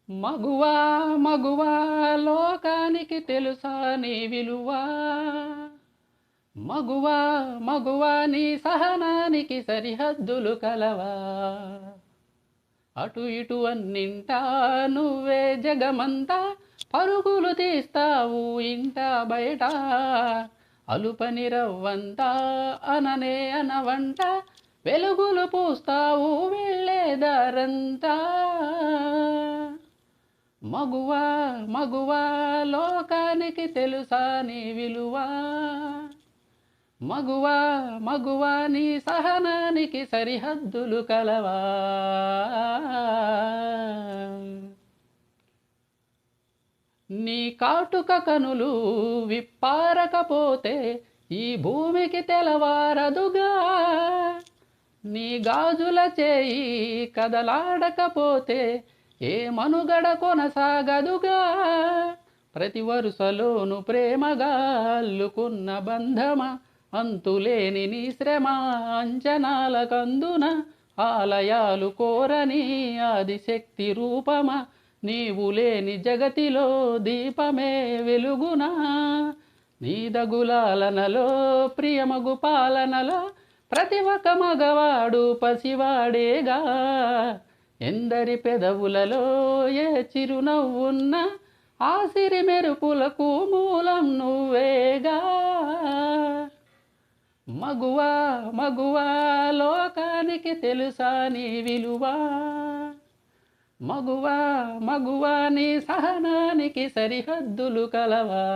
మగువా మగువా లోకానికి తెలుసా నీ విలువా. మగువా మగువా నీ సహనానికి సరిహద్దులు కలవా. అటు ఇటు అన్నింటా నువ్వే జగమంతా పరుగులు తీస్తావు ఇంట బయట. అలుపని రవ్వంతా అననే అనవంట వెలుగులు పూస్తావు వెళ్ళేదారంతా. మగువా మగువా లోకానికి తెలుసా నీ విలువా. మగువా మగువా నీ సహనానికి సరిహద్దులు కలవా. నీ కాటుక కనులు విప్పారకపోతే ఈ భూమికి తెలవారదుగా. నీ గాజుల చేయి కదలాడకపోతే ఏ మనుగడ కొనసాగదుగా. ప్రతి వరుసలోను ప్రేమగా అల్లుకున్న బంధమా అంతులేని నీ శ్రమ అంచనాల కందున ఆలయాలు కోరని ఆదిశక్తి రూపమా నీవు లేని జగతిలో దీపమే వెలుగునా. నీదగులాలనలో ప్రియమగు పాలనలో ప్రతి ఒక్క మగవాడు పసివాడేగా. ఎందరి పెదవులలో ఏ చిరునవ్వున్నా ఆ సిరి మెరుపులకు మూలం నువ్వేగా. మగువా మగువా లోకానికి తెలుసా నీ విలువా. మగువా మగువా నీ సహనానికి సరిహద్దులు కలవా.